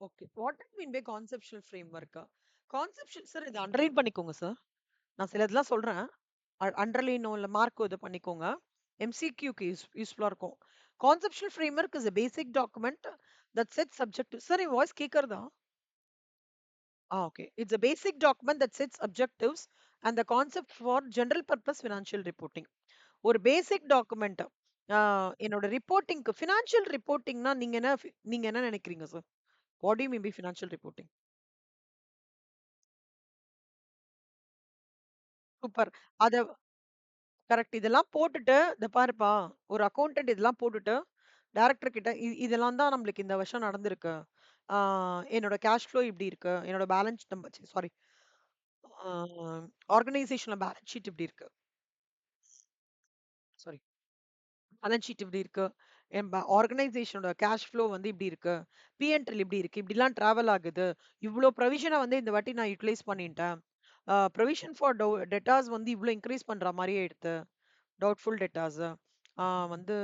Okay. What do mean by conceptual ஃப்ரேம்வொர்க்கா? Conceptual sir இத underline பண்ணிக்கோங்க சார். நான் சிலதெல்லாம் சொல்றேன். அண்டர்லைனோ இல்ல மார்க்கோ இது பண்ணிக்கோங்க. எம்சிக்யூக்கு யூஸ்ஃபுல்லா இருக்கும். Conceptual framework is a basic document that sets objectives. Sir என் வாய்ஸ் கேட்கறதா? Okay. It's a basic document that sets objectives and the concept for general purpose financial reporting. ஒரு பேசிக் டாக்குமெண்ட். என்னோட ரிப்போர்ட்டிங்க்கு ஃபினான்ஷியல் ரிப்போர்ட்டிங்னா நீங்க என்ன நினைக்கிறீங்க sir? What do you mean by financial reporting? Super. அத correct. இதெல்லாம் போட்டுட்டு, "இத பாருப்பா, ஒரு அக்கவுண்டன்ட் இதெல்லாம் போட்டுட்டு, டைரக்டர் கிட்ட இதெல்லாம் தான் நம்மளுக்கு இந்த வருஷம் நடந்திருக்கு. ஆ என்னோட கேஷ் ஃப்ளோ இப்படி இருக்கு. என்னோட பேலன்ஸ் நம்பர் சாரி ஆ ஆர்கனைசேஷன்ல பேலன்ஸ் ஷீட் இப்படி இருக்கு. சாரி. பேலன்ஸ் ஷீட் இப்படி இருக்கு. என் ஆர்கனைசேஷனோட கேஷ் ஃப்ளோ வந்து இப்படி இருக்கு. P&L இப்படி இருக்கு. இப்படிலாம் டிராவல் ஆகுது. இவ்ளோ ப்ரொவிஷன வந்து இந்த வாட்டி நான் யுட்டிலைஸ் பண்ணிட்டேன். ப்ரொவிஷன் ஃபார் டெப்டார்ஸ் வந்து இவ்ளோ இன்கிரீஸ் பண்ற மாரி ஆயிடுத்து. Doubtful debtors. வந்து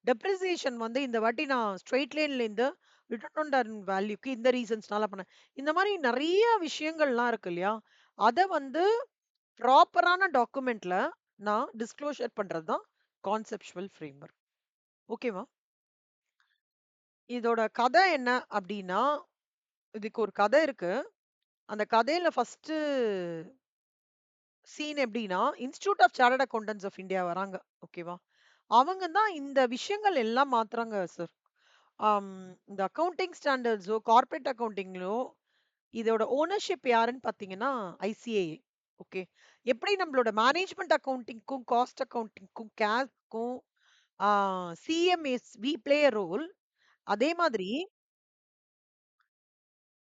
டெப்ரிசியேஷன் வந்து இந்த வாட்டி நான் ஸ்ட்ரெய்ட் லைன்லேருந்து ரிட்டர்ன் ஆன் வேல்யூக்கு இந்த ரீசன்ஸ்னால பண்ணேன். இந்த மாரி நெறைய விஷயங்கள்லாம் இருக்கு இல்லையா? அத வந்து ப்ராப்பரான டாக்குமெண்ட்ல நான் டிஸ்க்ளோஷர் பண்றது தான் கான்செப்சுவல் ஃப்ரேம்வொர்க். ஓகேவா? இதோட கதை என்ன அப்டின்னா, இதுக்கு ஒரு கதை இருக்கு. அந்த கதையில ஃபர்ஸ்ட்டு சீன் எப்டின்னா, institute of chartered accountants of India வராங்க. ஓகேவா? அவங்க தான் இந்த விஷயங்கள் எல்லாம் மாத்துறாங்க சார். அம் இந்த அக்கவுண்டிங் ஸ்டாண்டர்ட்ஸோ, கார்ப்பரேட் அக்கவுண்டிங்லோ இதோட ஓனர்ஷிப் யாருன்னு பார்த்தீங்கன்னா, ஐசிஏஐ. ஓகே. எப்படி நம்மளோட மேனேஜ்மென்ட் அக்கவுண்டிங்க்கும், காஸ்ட் அக்கவுண்டிங்க்கும், கேஸ்க்கும் ஆ CMAs we play a role. அதே மாதிரி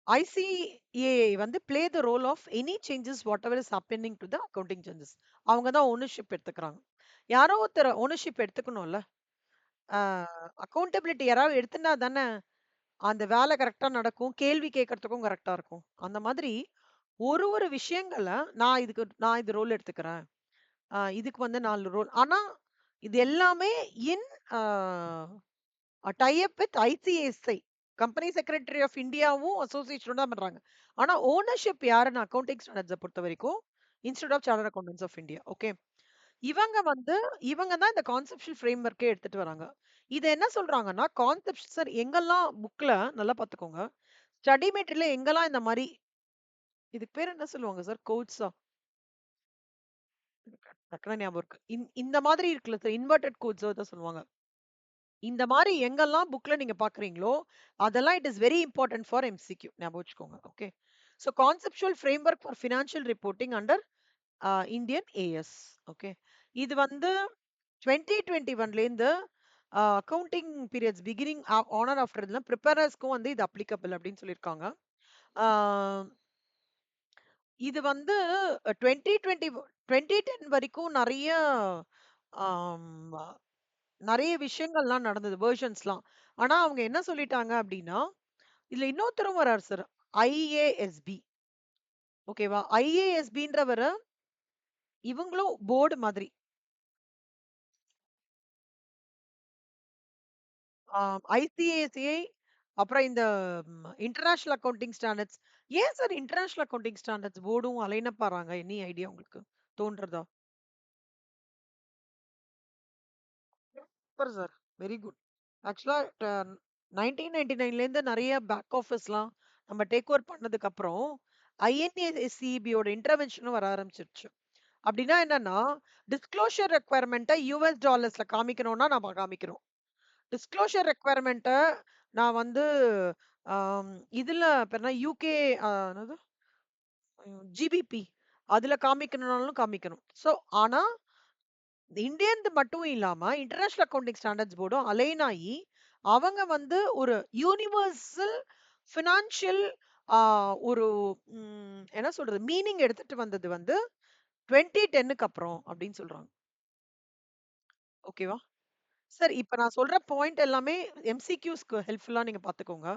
ஐசிஏஐ வந்து play the role of any changes whatever is happening to the accounting changes. அவங்க தான் ஓனர்ஷிப் எடுத்துக்கிறாங்க. யாரோ ஒருத்தர் ஓனர்ஷிப் எடுத்துக்கணும்ல. ஆ அக்கவுண்டபிலிட்டி யாராவது எடுத்துனா தானே அந்த வேலை கரெக்ட்டா நடக்கும். கேள்வி கேட்கறதுக்கும் கரெக்ட்டா இருக்கும். அந்த மாதிரி ஒரு விஷயங்கள நான் இது ரோல் எடுத்துக்கிறேன். இதுக்கு வந்து 4 ரோல். ஆனா, இது எல்லாமே in a tie up with ICICI. Company secretary of இந்தியாவும் அசோசியேஷனும் தான் பண்றாங்க. ஆனா, ஓனர்ஷிப் யாருன்னு அக்கவுண்டிங் ஸ்டாண்டர்ட்ஸ பொறுத்தவரைக்கும், institute of chartered accountants of India. Okay. இவங்க வந்து இவங்க தான் இந்த கான்செப்சுவல் ஃப்ரேம்வொர்க்கே எடுத்துட்டு வராங்க. இத என்ன சொல்றாங்கன்னா, கான்செப்ட் சார் எங்கெல்லாம் புக்ல நல்லா பார்த்துக்கோங்க. ஸ்டடி மெட்டீரியல்ல எங்கெல்லாம் இந்த மாரி இதுக்கு பேர் என்ன சொல்லுவாங்க சார்? கோட்ஸா? டக்குனு ஞாபகம் இருக்கு. இந்த மாதிரி இருக்குல்ல சார், இன்வெர்டட் கோட்ஸோ ஏதோ சொல்லுவாங்க. இந்த மாரி எங்கெல்லாம் புக்ல நீங்க பார்க்குறீங்களோ, அதெல்லாம் it is very important for MCQ. ஞாபகம் வச்சுக்கோங்க. Okay. So conceptual framework for financial reporting under Indian AS. Okay. இது வந்து 2021லேருந்து accounting periods beginning on or after இதெல்லாம் பிரிப்பேரர்ஸ்க்கும் வந்து இது அப்ளிகபிள் அப்படின்னு சொல்லியிருக்காங்க. ஆ இது வந்து 2020 2010 வரைக்கும் ஆம், நெறைய விஷயங்கள்லாம் நடந்தது. வெர்ஷன்ஸ்லாம். ஆனா அவங்க என்ன சொல்லிட்டாங்க அப்டின்னா, இதுல இன்னொருத்தரும் வராரு சார். ஐஏஎஸ்பி. ஓகேவா? ஐஏஎஸ்பின்றவரு இவங்களும் போர்டு மாதிரி. ஐசிஐசிஐ அப்புறம் இந்த இன்டர்நேஷனல் அக்கவுண்டிங் ஸ்டாண்டர்ட்ஸ். ஏன் சார் இன்டர்நேஷனல் அக்கவுண்டிங் ஸ்டாண்டர்ட்ஸ் போர்டும் அலைன் அப் ஆறாங்க? எனி ஐடியா உங்களுக்கு தோன்றதா? Super sir. Very good. ஆக்சுவலா 1999லேருந்து நெறைய பேக் ஆஃபீஸ்லாம் நம்ம டேக் ஓவர் பண்ணதுக்கு அப்புறம் ஐஎன்ஏசிபியோட இன்டர்வென்ஷனும் வர ஆரம்பிச்சிருச்சு. அப்படின்னா என்னன்னா, டிஸ்க்ளோஷர் ரெக்வயர்மென்ட்ட யுஎஸ் டாலர்ஸ்ல காமிக்கணும்னா நம்ம காமிக்கிறோம். டிஸ்க்ளோஷர் ரெக்வயர்மென்ட்ட நான் வந்து ஆம், இதுல பேர் என்ன யுகே என்னது ஜிபிபி அதுல காமிக்கணும்னாலும் காமிக்கணும். ஸோ ஆனா இந்தியன்து மட்டும் இல்லாம இன்டர்நேஷனல் அக்கவுண்டிங் ஸ்டாண்டர்ட்ஸ் போர்டும் அலைன் ஆயி அவங்க வந்து ஒரு யூனிவர்சல் ஃபினான்ஷியல் ஒரு என்ன சொல்றது மீனிங் எடுத்துட்டு வந்தது வந்து 2010க்கு அப்புறம் அப்படின்னு சொல்றாங்க. ஓகேவா? சார் இப்ப நான் சொல்ற பாயிண்ட் எல்லாமே எம்சிக்யூஸ்க்கு ஹெல்ப்ஃபுல்லா நீங்க பாத்துக்கோங்க.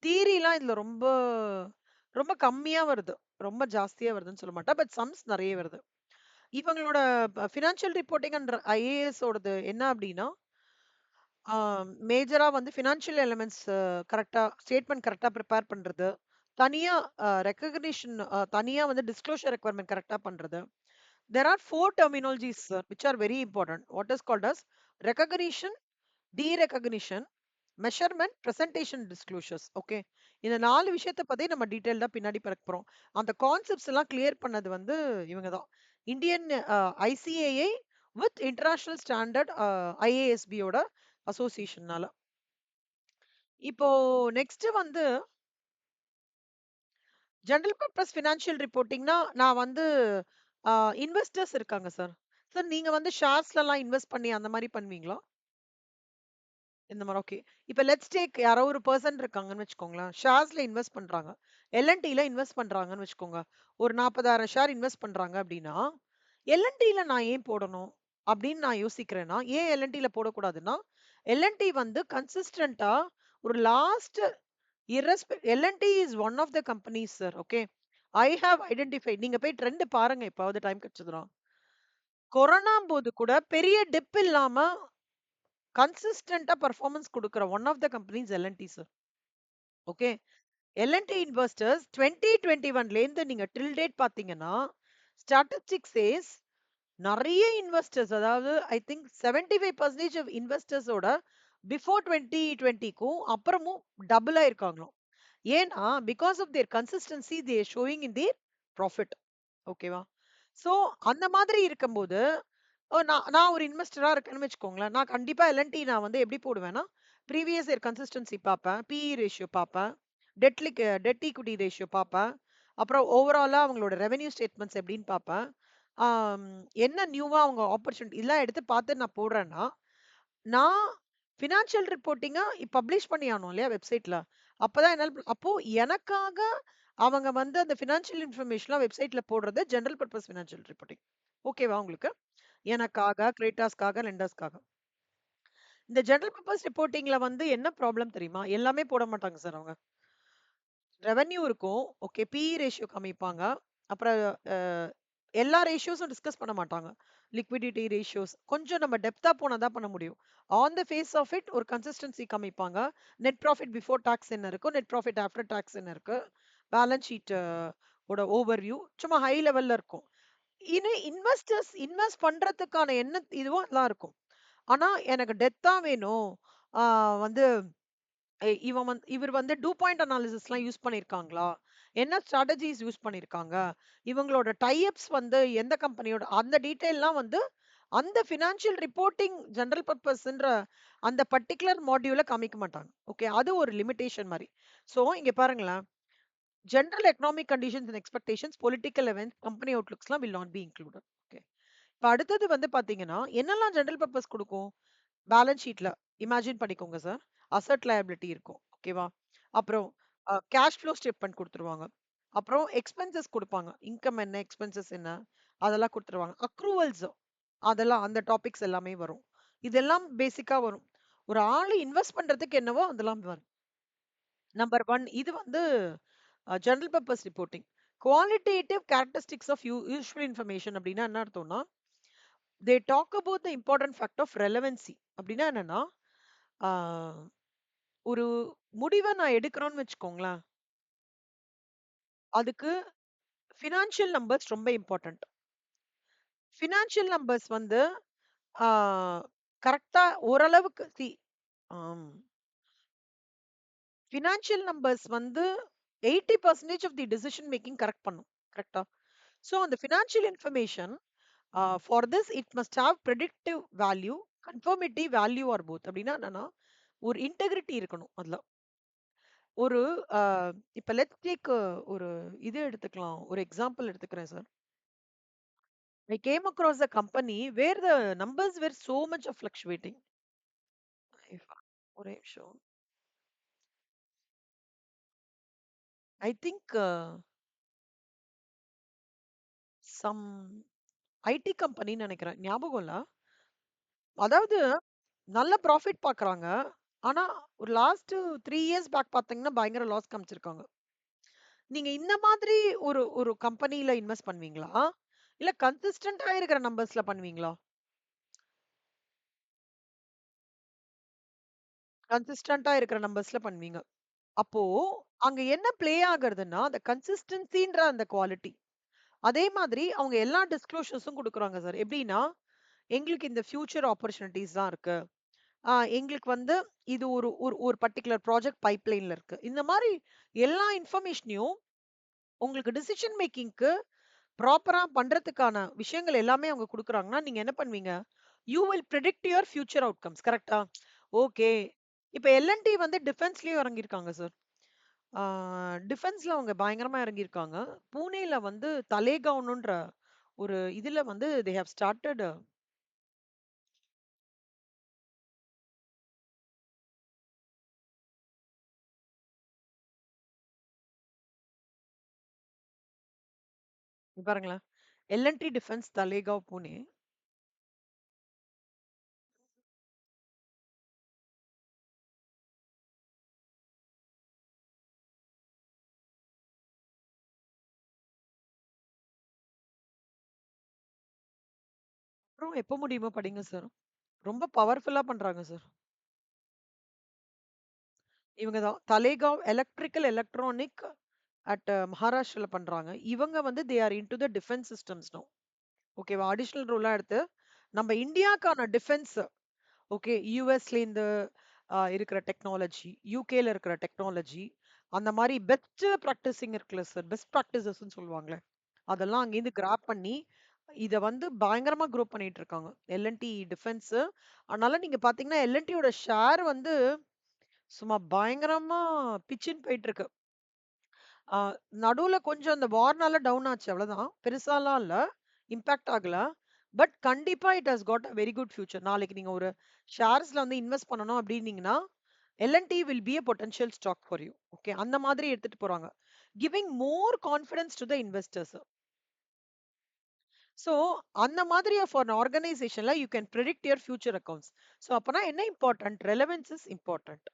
தியரிலாம் இதுல ரொம்ப ரொம்ப கம்மியா வருது. ரொம்ப ஜாஸ்தியா வருதுன்னு சொல்ல மாட்டேன். பட் சம்ஸ் நெறைய வருது. இவங்களோட ஃபினான்ஷியல் ரிப்போர்ட்டிங் அண்ட் ஐஏஎஸ் ஓடது என்ன அப்டின்னா, ஆ மேஜரா வந்து ஃபினான்ஷியல் எலிமெண்ட்ஸ் ஸ்டேட்மெண்ட் கரெக்ட்டா ப்ரிப்பேர் பண்றது. தனியா ரெகக்னிஷன் தனியா வந்து டிஸ்க்ளோஷர் ரெக்வயர்மென்ட் கரெக்ட்டா பண்றது. There are 4 terminologies, sir, which are very important. What is called as recognition, derecognition, measurement, presentation, disclosures. Okay. இந்த 4 விஷயத்த பத்தி நம்ம டீடைல்டா பின்னாடி பார்க்க போறோம். அந்த கான்செப்ட்ஸ் எல்லாம் கிளியர் பண்ணது வந்து இவங்க தான். Indian ICAI with international standard ஐஏஎஸ்பியோட அசோசியேஷன்னால. இப்போ நெக்ஸ்ட் வந்து ஜெனரல் பர்ப்பஸ் ஃபினான்ஷியல் ரிப்போர்ட்டிங்னா நான் வந்து இன்வெஸ்டர்ஸ் இருக்காங்க சார். சார் நீங்க வந்து ஷேர்ஸ்லலாம் இன்வெஸ்ட் பண்ணி அந்த மாதிரி பண்ணுவீங்களா? இந்த மாரி ஓகே. இப்ப லெட்ஸ் டேக் யாரோ ஒரு பெர்சன் இருக்காங்கன்னு வச்சுக்கோங்களேன். ஷேர்ஸ்ல இன்வெஸ்ட் பண்றாங்க. எல்&டில இன்வெஸ்ட் பண்றாங்கன்னு வச்சுக்கோங்க. ஒரு 40,000 ஷேர் இன்வெஸ்ட் பண்றாங்க அப்டின்னா, எல்&டில நான் ஏன் போடணும்? அப்டின்னு நான் யோசிக்கிறேன்னா, ஏன் எல்&டில போடக்கூடாதுன்னா, எல்&டி வந்து கன்சிஸ்டன்ட்டா ஒரு last L and T is one of the companies sir. Okay. I have identified நீங்க போய் ட்ரெண்ட் பாருங்க எப்பாவது டைம் கிடைச்சதுனா. கொரோனா போது கூட பெரிய டிப் இல்லாம கன்சிஸ்டன்ட்டா பெர்ஃபார்மன்ஸ் குடுக்குற one of the companies L and T sir. Okay. L and T investors 2021லேருந்து நீங்க டில் டேட் பார்த்தீங்கன்னா, ஸ்டாட்டிஸ்டிக்ஸ் சேஸ் நெறைய இன்வெஸ்டர்ஸ் அதாவது ஐ திங்க் 75% ஆஃப் இன்வெஸ்டர்ஸோட பிஃபோர் 2020க்கும் அப்புறமும் டபுள் ஆயிருக்காங்களாம். ஏன்னா, because of their consistency they are showing in their profit. ஓகேவா? ஸோ அந்த மாதிரி இருக்கும்போது, நான் நான் ஒரு இன்வெஸ்டரா இருக்கேன்னு வச்சுக்கோங்களேன். நான் கண்டிப்பா எல்&டி நான் வந்து எப்படி போடுவேன்னா, ப்ரீவியஸ் இயர் கன்சிஸ்டன்சி பார்ப்பேன். பிஇ ரேஷியோ பார்ப்பேன். டெட் ஈக்விட்டி ரேஷியோ பார்ப்பேன். அப்புறம் ஓவராலா அவங்களோட ரெவென்யூ ஸ்டேட்மெண்ட்ஸ் எப்படின்னு பார்ப்பேன். ஆம், என்ன நியூவா அவங்க ஆப்பர்ச்சுனிட்டி இதெல்லாம் எடுத்து பார்த்து நான் போடுறேன்னா, நான் ஃபினான்ஷியல் ரிப்போர்ட்டிங்க பப்ளிஷ் பண்ணி ஆகணும் இல்லையா வெப்சைட்ல. அப்பதான் என்னால அப்போ எனக்காக அவங்க வந்து அந்த ஃபினான்ஷியல் இன்ஃபர்மேஷன்லாம் வெப்சைட்ல போடுறது ஜெனரல் பர்ப்பஸ் ஃபினான்ஷியல் ரிப்போர்ட்டிங். ஓகேவா உங்களுக்கு? எனக்காக, கிரேட்டாஸ்க்காக, லெண்டர்ஸ்க்காக. இந்த ஜெனரல் பர்ப்பஸ் ரிப்போர்ட்டிங்ல வந்து என்ன ப்ராப்ளம் தெரியுமா? எல்லாமே போட மாட்டாங்க சார் அவங்க. ரெவென்யூ இருக்கும். ஓகே. பிஇ ரேஷியோ காமிப்பாங்க. அப்புறம் அ எல்லா ரேஷியோஸும் டிஸ்கஸ் பண்ண மாட்டாங்க. லிக்விடிட்டி ரேஷியோஸ் கொஞ்சம் நம்ம டெப்த்தா போனா தான் பண்ண முடியும். On the face of it ஒரு கன்சிஸ்டன்சி காமிப்பாங்க. நெட் ப்ராஃபிட் பிஃபோர் டாக்ஸ் என்ன இருக்கும்? நெட் ப்ராஃபிட் ஆஃப்டர் டாக்ஸ் என்ன இருக்கு? பேலன்ஸ் ஷீட் ஓட ஓவர்வியூ சும்மா ஹை லெவல்ல இருக்கும். இன்வெஸ்டர்ஸ் இன்வெஸ்ட் பண்றதுக்கான என்ன இதுவோ அதெல்லாம் இருக்கும். ஆனா எனக்கு டெப்த்தா வேணும். ஆ வந்து இவர் வந்து டூ பாயிண்ட் அனாலிசிஸ்லாம் யூஸ் பண்ணியிருக்காங்களா? என்ன ஸ்ட்ராட்டஜிஸ் யூஸ் பண்ணியிருக்காங்க? இவங்களோட டை அப்ஸ் வந்து எந்த கம்பெனியோட அந்த டீட்டெயில்லாம் வந்து அந்த ஃபினான்ஷியல் ரிப்போர்ட்டிங் ஜெனரல் பர்ப்பஸ்ன்ற அந்த பர்ட்டிகுலர் மாட்யூல காமிக்க மாட்டாங்க. ஓகே. அது ஒரு லிமிட்டேஷன் மாரி. ஸோ இங்க பாருங்களேன். General economic conditions and expectations, political events, company அவுட்லுக்ஸ்லாம் will not be included. Okay. இப்ப அடுத்தது வந்து பாத்தீங்கன்னா, என்னெல்லாம் ஜெனரல் பர்ப்பஸ் குடுக்கும்? பேலன்ஸ் ஷீட்ல இமேஜின் பண்ணிக்கோங்க சார். அசெட் லயபிலிட்டி இருக்கும். ஓகேவா? அப்புறம் கேஷ் ஃப்ளோ ஸ்டேட்மெண்ட் குடுத்துருவாங்க. அப்புறம் எக்ஸ்பென்சஸ் குடுப்பாங்க. இன்கம் என்ன? எக்ஸ்பென்சஸ் என்ன? அதெல்லாம் குடுத்துருவாங்க. அக்ரூவல்ஸ் அதெல்லாம் அந்த டாபிக்ஸ் எல்லாமே வரும். இதெல்லாம் பேசிக்கா வரும். ஒரு ஆளு இன்வெஸ்ட் பண்றதுக்கு என்னவோ அதெல்லாம் வரும். நம்பர் 1 இது வந்து general purpose reporting. Qualitative characteristics of usual information அப்படின்னா என்ன அர்த்தம்னா, they talk about the important fact of relevancy. அப்படின்னா என்னன்னா, ஆ ஒரு முடிவ நான் எடுக்கிறோம்னு வச்சுக்கோங்களேன். அதுக்கு ஃபினான்ஷியல் நம்பர்ஸ் ரொம்ப இம்பார்ட்டன்ட். ஃபினான்ஷியல் நம்பர்ஸ் வந்து ஆ கரெக்ட்டா ஓரளவுக்கு ஆம். ஃபினான்ஷியல் நம்பர்ஸ் வந்து 80% of the decision making correct பண்ணும். கரெக்ட்டா? ஸோ அந்த financial information for this it must have predictive value, conformity value or both. அப்படின்னா என்னன்னா, ஒரு இன்டெகிரிட்டி இருக்கணும் அதுல. ஒரு அ இப்ப லெட்ஸ் டேக் ஒரு இது எடுத்துக்கலாம். ஒரு எக்ஸாம்பிள் எடுத்துக்கிறேன் sir. I came across a company where the numbers were so much of fluctuating. ஒரே நிமிஷம். ஐ திங்க் சம் ஐடி கம்பெனின்னு நெனைக்கிறேன். ஞாபகம் இல்ல. அதாவது நல்ல ப்ராஃபிட் பார்க்குறாங்க. ஆனா ஒரு லாஸ்ட் 3 இயர்ஸ் பேக் பார்த்தீங்கன்னா, பயங்கர லாஸ் காமிச்சிருக்காங்க. நீங்க இந்த மாதிரி ஒரு ஒரு கம்பெனில இன்வெஸ்ட் பண்ணுவீங்களா? இல்ல கன்சிஸ்டன்ட்டா இருக்கிற நம்பர்ஸ்ல பண்ணுவீங்களா? கன்சிஸ்டன்ட்டா இருக்கிற நம்பர்ஸ்ல பண்ணுவீங்க. அப்போ அங்க என்ன ப்ளே ஆகுறதுன்னா, அந்த கன்சிஸ்டன்சின்ற அந்த குவாலிட்டி. அதே மாதிரி அவங்க எல்லா டிஸ்க்ளோஷர்ஸும் குடுக்குறாங்க சார். எப்படின்னா, எங்களுக்கு இந்த ஃபியூச்சர் ஆப்பர்ச்சுனிட்டீஸ் தான் இருக்கு. எங்களுக்கு வந்து இது ஒரு ஒரு ஒரு பர்ட்டிகுலர் ப்ராஜெக்ட் பைப்லைன்ல இருக்கு. இந்த மாரி எல்லா இன்ஃபர்மேஷனையும் உங்களுக்கு டிசிஷன் மேக்கிங்க்கு ப்ராப்பரா பண்றதுக்கான விஷயங்கள் எல்லாமே அவங்க குடுக்குறாங்கன்னா, நீங்க என்ன பண்ணுவீங்க? You will predict your future outcomes. கரெக்ட்டா? ஓகே. இப்ப எல்&டி வந்து டிஃபென்ஸ்லயும் இறங்கியிருக்காங்க சார். ஆ டிஃபென்ஸ்ல அவங்க பயங்கரமா இறங்கியிருக்காங்க. பூனேல வந்து தலேகாவ்னுன்ற ஒரு இதுல வந்து தே ஹேவ் ஸ்டார்ட்டட் பாருங்களேன். L&T defence தலேகாவ் Pune. அப்புறம் எப்ப முடியுமோ படிங்க சார். ரொம்ப பவர்ஃபுல்லா பண்றாங்க சார். இவங்க தான் தலேகாவ் எலக்ட்ரிக்கல் எலக்ட்ரானிக் அட் மகாராஷ்டிரால பண்றாங்க. இவங்க வந்து they are into the defence systems now. ஓகேவா? அடிஷனல் ரோலா எடுத்து நம்ம இந்தியாக்கான டிஃபென்ஸ் ஓகே. யுஎஸ்லேருந்து இருக்கிற டெக்னாலஜி, யுகேல இருக்கிற டெக்னாலஜி, அந்த மாரி பெஸ்ட் பிராக்டிசிங் இருக்குல்ல சார். பெஸ்ட் பிராக்டிசஸ்ன்னு சொல்லுவாங்கல்ல. அதெல்லாம் அங்கேருந்து கிராப் பண்ணி, இத வந்து பயங்கரமா குரோ பண்ணிட்டு இருக்காங்க. L&T defence. அதனால நீங்க பார்த்தீங்கன்னா, எல்&டியோட ஷேர் வந்து சும்மா பயங்கரமா பிச்சுன்னு போயிட்டு இருக்கு. ஆ நடுவுல கொஞ்சம் அந்த வார்னால டவுன் ஆச்சு அவ்வளவுதான். பெருசாலாம் இல்ல. இம்பாக்ட் ஆகல. பட் கண்டிப்பா it has got a very good future. நாளைக்கு நீங்க ஒரு ஷேர்ஸ்ல வந்து இன்வெஸ்ட் பண்ணணும் அப்டின்னீங்கன்னா, L and T will be a potential stock for you. Okay. அந்த மாதிரி எடுத்துட்டு போறாங்க. Giving more confidence to the investors. So அந்த மாதிரி ஆஃப் அன் ஆர்கனைசேஷன்ல you can predict your future accounts. So அப்பனா என்ன இம்பார்ட்டன்ட்? Relevance is important.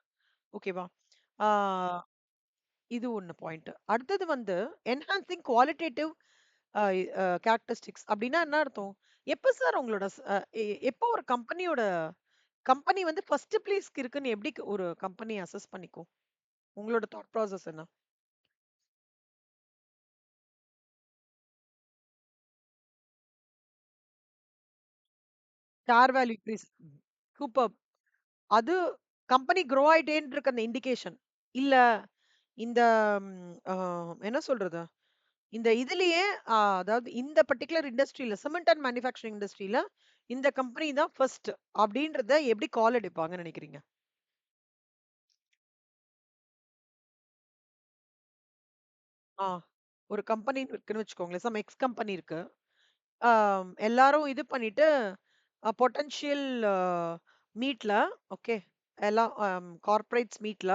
ஓகேவா? ஆ இது ஒண்ணு பாயிண்ட். அடுத்தது வந்து என்ஹான்சிங் குவாலிட்டேட்டிவ் கேரக்டரிஸ்டிக்ஸ் அப்படின்னா என்ன அர்த்தம்? எப்ப சார் உங்களோட எப்போ ஒரு கம்பெனி வந்து ஃபர்ஸ்ட் பிளேஸ்க்கு இருக்குன்னு எப்படி ஒரு கம்பெனி அசஸ் பண்ணிக்கும்? உங்களோட தாட் ப்ராசஸ் என்ன? Share value increase. சூப்பர். அது கம்பெனி க்ரோ ஆயிட்டேன்னு இருக்க அந்த இண்டிகேஷன். இல்ல இந்த என்ன சொல்றது? இந்த இதுலயே அதாவது இந்த பர்ட்டிகுலர் இண்டஸ்ட்ரியில சிமெண்ட் அண்ட் மேனுஃபேக்சரிங் இண்டஸ்ட்ரியில இந்த கம்பெனி தான் ஃபர்ஸ்ட் அப்படின்றத எப்படி கால் எடுப்பாங்கன்னு நினைக்கிறீங்க? ஆ ஒரு கம்பெனி இருக்குன்னு வச்சுக்கோங்களேன். சம் எக்ஸ் கம்பெனி இருக்கு. எல்லாரும் இது பண்ணிட்டு பொட்டன்ஷியல் மீட்ல ஓகே. எல்லாம் கார்ப்பரேட்ஸ் மீட்ல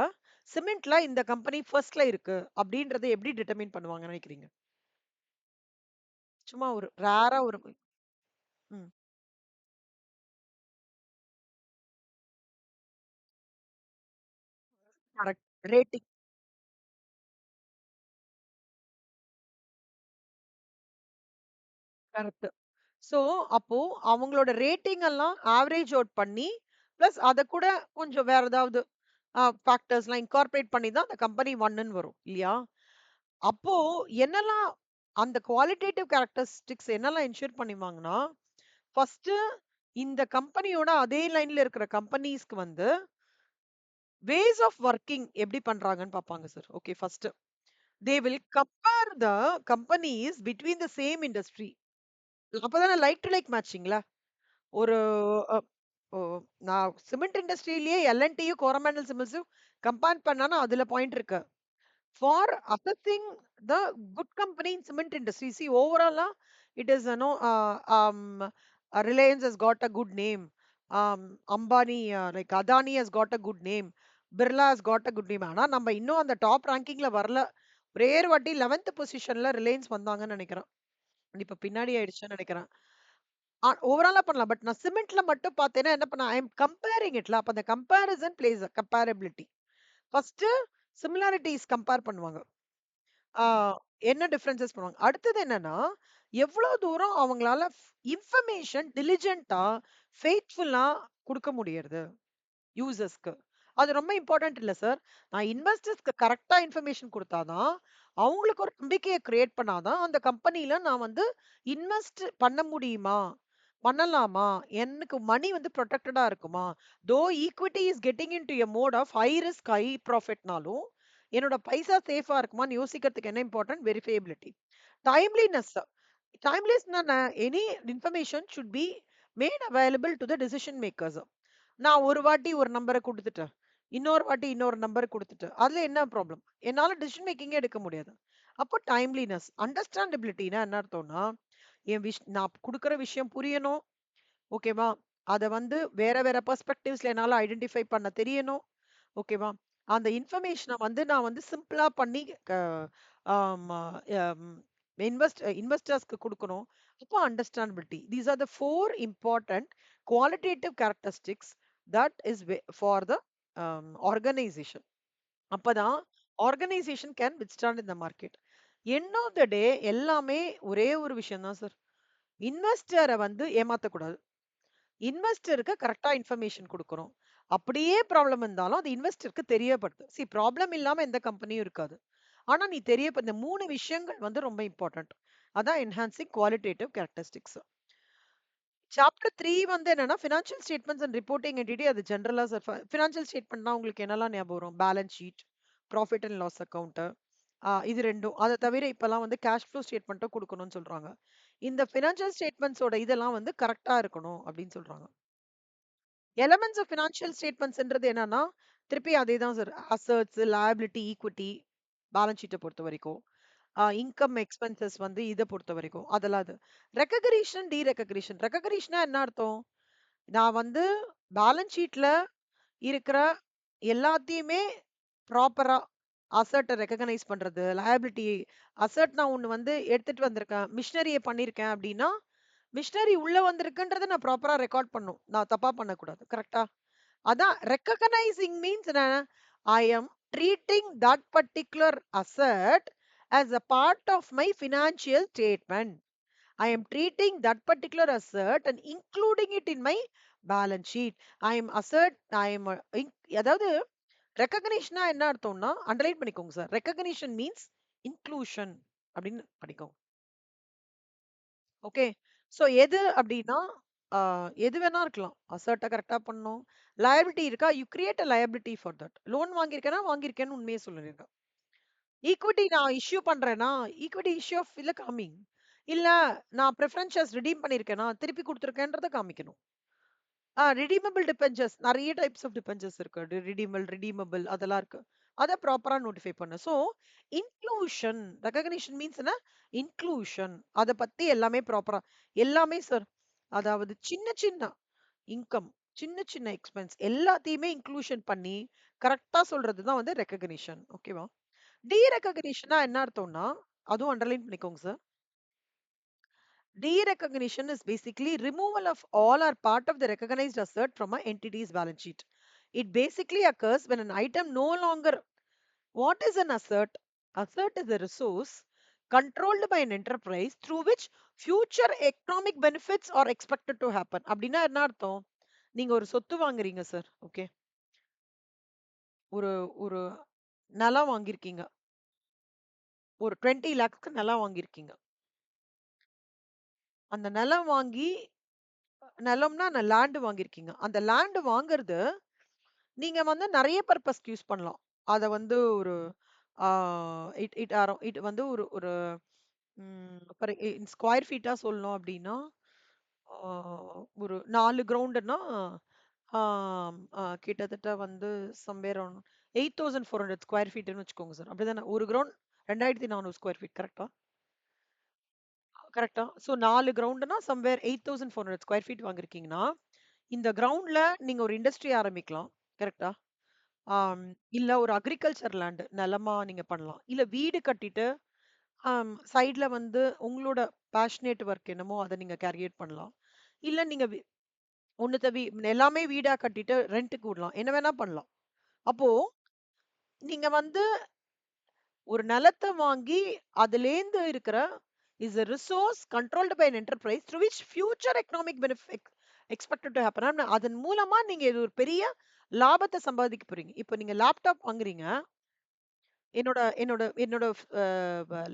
சிமெண்ட்ல இந்த கம்பெனி ஃபர்ஸ்ட்ல இருக்கு அப்படின்றத எப்படி டிட்டர்மைன் பண்ணுவாங்கன்னு நினைக்கிறீங்க? சும்மா ஒரு ரேரா ஒரு ம். கரெக்ட். ரேட்டிங். கரெக்ட். ஸோ, அப்போ அவங்களோட ரேட்டிங் எல்லாம் ஆவரேஜ் அவுட் பண்ணி, பிளஸ் அத கூட கொஞ்சம் வேற ஏதாவது ஃபேக்டர்ஸ்லாம் இன்கார்ப்பரேட் பண்ணி தான் அந்த கம்பெனி 1ன்னு வரும். இல்லையா? அப்போ என்னலாம் அந்த குவாலிட்டேட்டிவ் கேரக்டரிஸ்டிக்ஸ் என்னலாம் என்ஷூர் பண்ணிவாங்கன்னா, ஃபர்ஸ்ட்டு இந்த கம்பெனியோட அதே லைன்ல இருக்கிற கம்பெனிஸ்க்கு வந்து வேஸ் ஆஃப் வொர்க்கிங் எப்படி பண்றாங்கன்னு பார்ப்பாங்க sir. Okay first. They will compare the companies between the same industry. அப்பதானே லைக் டு லைக் மேட்சிங்ல. ஒரு அ ஓ நான் சிமெண்ட் இண்டஸ்ட்ரியிலேயே எல்&டியும் கோரமண்டல் சிமெண்ட்ஸும் கம்பேர் பண்ணானா அதுல பாயிண்ட் இருக்கு. For assessing the good company in cement industry. See ஓவராலா it is no Reliance has got a good name. Ambani like Adani has got a good name. Birla has got a good name. ஆனா நம்ம இன்னும் அந்த top ரேங்கிங்ல வரல. ஒரே ஒரு வாட்டி 11th பொசிஷன்ல ரிலையன்ஸ் வந்தாங்கன்னு நினைக்கிறேன். இப்ப பின்னாடி ஆயிடுச்சுன்னு நினைக்கிறேன். ஓவராலா பண்ணலாம். பட் நான் சிமெண்ட்ல மட்டும் பார்த்தேன்னா என்ன பண்ண ஐ அம் கம்பேரிங் இட்ல. அப்ப அந்த comparison place comparability. First similarities compare பண்ணுவாங்க. ஆ என்ன டிஃபரன்ஸஸ் பண்ணுவாங்க. அடுத்தது என்னன்னா, எவ்வளோ தூரம் அவங்களால இன்ஃபர்மேஷன் டிலிஜென்ட்டா, ஃபெய்த்ஃபுல்லா குடுக்க முடியறது யூசர்ஸ்க்கு. அது ரொம்ப இம்பார்ட்டன்ட் இல்ல சார். நான் இன்வெஸ்டர்ஸ்க்கு கரெக்ட்டா இன்ஃபர்மேஷன் குடுத்தா தான், அவங்களுக்கு ஒரு நம்பிக்கைய கிரியேட் பண்ணா தான், அந்த கம்பெனில நான் வந்து இன்வெஸ்ட் பண்ண முடியுமா? பண்ணலாமா? எனக்கு மனி வந்து புரொடெக்டடா இருக்குமா? Though equity is getting into a mode of high risk, high ப்ராஃபிட்னாலும், என்னோட பைசா சேஃபா இருக்குமான்னு யோசிக்கிறதுக்கு என்ன இம்பார்ட்டன்ட்? வெரிஃபையபிலிட்டி. டைம்லினெஸ். டைம்லினஸ்னா any information should be made available to the decision makers. நான் ஒரு வாட்டி ஒரு நம்பர குடுத்துட்டேன். இன்னொரு வாட்டி இன்னொரு நம்பர் குடுத்துட்டேன். அதுல என்ன ப்ராப்ளம்? என்னால டிசிஷன் மேக்கிங்கே எடுக்க முடியாது. அப்போ டைம்லினஸ், அண்டர்ஸ்டாண்டபிலிட்டினா என்ன அர்த்தம்னா, நான் குடுக்குற விஷயம் புரியணும். ஓகேவா? அத வந்து வேற வேற பெர்ஸ்பெக்டிவ்ஸ்ல என்னால ஐடென்டிஃபை பண்ண தெரியணும். ஓகேவா? அந்த இன்ஃபர்மேஷன வந்து நான் வந்து சிம்பிளா பண்ணி க ஆமா அம் இன்வெஸ்டர்ஸ்க்கு குடுக்கணும். அப்போ understandability. These are the 4 important qualitative characteristics that is for the organisation. அப்பதான் organisation can withstand in the market. End of the day எல்லாமே ஒரே ஒரு விஷயம் தான் சார். இன்வெஸ்டர வந்து ஏமாத்தக்கூடாது. இன்வெஸ்டருக்கு கரெக்ட்டா இன்ஃபர்மேஷன் குடுக்கணும். அப்படியே ப்ராப்ளம் இருந்தாலும் அது இன்வெஸ்டருக்கு தெரியப்படுத்து. ப்ராப்ளம் இல்லாம எந்த கம்பெனியும் இருக்காது. ஆனா நீ இந்த 3 விஷயங்கள் வந்து ரொம்ப இம்பார்ட்டன்ட். அதான் என்ஹான்சிங் குவாலிட்டேட்டிவ் கேரக்டரிஸ்டிக்ஸ். சாப்டர் 3 வந்து என்னன்னா, financial statements and reporting entity அது ஜெனரலா சார். ஃபினான்ஷியல் ஸ்டேட்மெண்ட்னா உங்களுக்கு என்னலாம் ஞாபகம் வரும்? Balance sheet, profit and loss account. இது 2ம். அத தவிர இப்பலாம் வந்து கேஷ் ஃப்ளோ ஸ்டேட்மெண்ட்டும் குடுக்கணும்னு சொல்றாங்க. இந்த ஃபினான்ஷியல் ஸ்டேட்மெண்ட்ஸோட இதெல்லாம் வந்து கரெக்ட்டா இருக்கணும் அப்படின்னு சொல்றாங்க. எலமெண்ட்ஸ் ஆஃப் ஃபினான்ஷியல் ஸ்டேட்மெண்ட்ஸ்ன்றது என்னன்னா, திருப்பி அதேதான் sir. Assets, liability, equity, balance ஷீட்ட பொறுத்தவரைக்கும். இன்கம், எக்ஸ்பென்சஸ் வந்து இத பொறுத்தவரைக்கும். அதெல்லாம் அது. ரெகக்னிஷன், டீரெகக்னிஷன். ரெகக்னிஷன்னா என்ன அர்த்தம்? நான் வந்து பேலன்ஸ் ஷீட்ல இருக்கிற எல்லாத்தையுமே ப்ராப்பரா அசெட்ட ரெகக்னைஸ் பண்றது, லயபிலிட்டி அசெட் நான் ஒண்ணு வந்து எடுத்துட்டு வந்திருக்கேன். மிஷனரிய பண்ணியிருக்கேன் அப்டின்னா, மிஷனரி உள்ள வந்திருக்குன்றத நான் ப்ராப்பரா ரெக்கார்ட் பண்ணணும். நான் தப்பா பண்ணக்கூடாது. கரெக்ட்டா? அதான் ரெகக்னைசிங் மீன்ஸ் என்ன? I am treating that particular asset as a part of my financial statement. I am treating that particular asset and including it in my balance sheet. I am assert, I am அதாவது ரெகக்னிஷனா என்ன அர்த்தம்னா underline பண்ணிக்கோங்க sir. Recognition means inclusion அப்படின்னு படிக்கோங்க. Okay. So எது அப்படின்னா எது வேணா இருக்கலாம். அசர்ட்ட கரெக்டா பண்ணணும். லயபிலிட்டி இருக்கா? You create a liability for that. Loan வாங்கியிருக்கேன்னா வாங்கியிருக்கேன்னு உண்மையை சொல்லிருங்க. ஈக்விட்டி நான் இஷ்யூ பண்றேன்னா, ஈக்விட்டி இஷ்யூ ஆஃப் இல்ல காமிங். இல்ல நான் பிரெஃபரன்ஸ் ஷேர்ஸ் ரிடீம் பண்ணியிருக்கேன்னா, திருப்பி குடுத்துருக்கேன்றத காமிக்கணும். ரிடீமபிள் டிபென்ச்சர்ஸ் நெறைய டைப்ஸ் ஆஃப் டிபென்ச்சர்ஸ் இருக்கு. ரிடீமபிள் அதெல்லாம் இருக்கு. அத ப்ராப்பரா நோட்டிஃபை பண்ணு. சோ, இன்க்ளூஷன் ரெகக்னிஷன் மீன்ஸ் என்ன? இன்க்ளூஷன். அத பத்தி எல்லாமே ப்ராப்பரா எல்லாமே சார். அதாவது சின்ன சின்ன இன்கம், சின்ன சின்ன எக்ஸ்பென்ஸ் எல்லாத்தையுமே இன்க்ளூஷன் பண்ணி கரெக்ட்டா சொல்றது தான் வந்து ரெகக்னிஷன். ஓகேவா? டீரெகக்னிஷன்னா என்ன அர்த்தம்னா, அதுவும் அண்டர்லைன் பண்ணிக்கோங்க sir. Derecognition is basically removal of all or part of the recognized asset from an entity's balance sheet. It basically occurs when an item no longer. What is an asset? Asset is a resource controlled by an enterprise through which future economic benefits are expected to happen. அப்படின்னா என்ன அர்த்தம்? நீங்க ஒரு சொத்து வாங்குறீங்க sir. Okay. ஒரு ஒரு நிலம் வாங்கியிருக்கீங்க. ஒரு 20 lakhsக்கு நிலம் வாங்கியிருக்கீங்க. அந்த நிலம் வாங்கி நிலம்னா லேண்ட் வாங்கியிருக்கீங்க. அந்த லேண்ட் வாங்குறது நீங்க வந்து நெறைய பர்ப்பஸ்க்கு யூஸ் பண்ணலாம். அத வந்து ஒரு ஆ இட் வந்து ஒரு ஒரு பர் ஸ்கொயர் ஃபீட்டா சொல்லணும் அப்டின்னா, ஆ ஒரு 4 கிரவுண்டுன்னா, ஆம் கிட்டத்தட்ட வந்து சம்வேர் அரவுண்ட் 8400 ஸ்கொயர் ஃபீட்ன்னு வச்சுக்கோங்க சார். அப்படிதானே? ஒரு கிரவுண்ட் 2400 ஸ்கொயர் ஃபீட் கரெக்ட்டா? கரெக்ட்டா? ஸோ 4 கிரவுண்டுன்னா சம்வேர் 8400 ஸ்கொயர் ஃபீட் வாங்கியிருக்கீங்கன்னா, இந்த கிரவுண்ட்ல நீங்க ஒரு இண்டஸ்ட்ரி ஆரம்பிக்கலாம். கரெக்ட்டா? ஆம். இல்ல ஒரு அக்ரிகல்ச்சர் லேண்ட் நிலமா நீங்க பண்ணலாம். இல்ல வீடு கட்டிட்டு, சைட்ல வந்து உங்களோட பேஷனேட் ஒர்க் என்னமோ அத நீங்க கேரியேட் பண்ணலாம். இல்ல நீங்க ஒண்ணுத்த எல்லாமே வீடா கட்டிட்டு ரென்ட்‌க்கு விடலாம். என்ன வேணா பண்ணலாம். அப்போ நீங்க வந்து ஒரு நிலத்த வாங்கி அதுலேருந்து இருக்கிற is a resource controlled by an enterprise through which future economic benefit expected to happen. அதன் மூலமா நீங்க இது ஒரு பெரிய லாபத்த சம்பாதிக்க போறீங்க. இப்ப நீங்க லேப்டாப் வாங்குறீங்க. என்னோட என்னோட என்னோட அ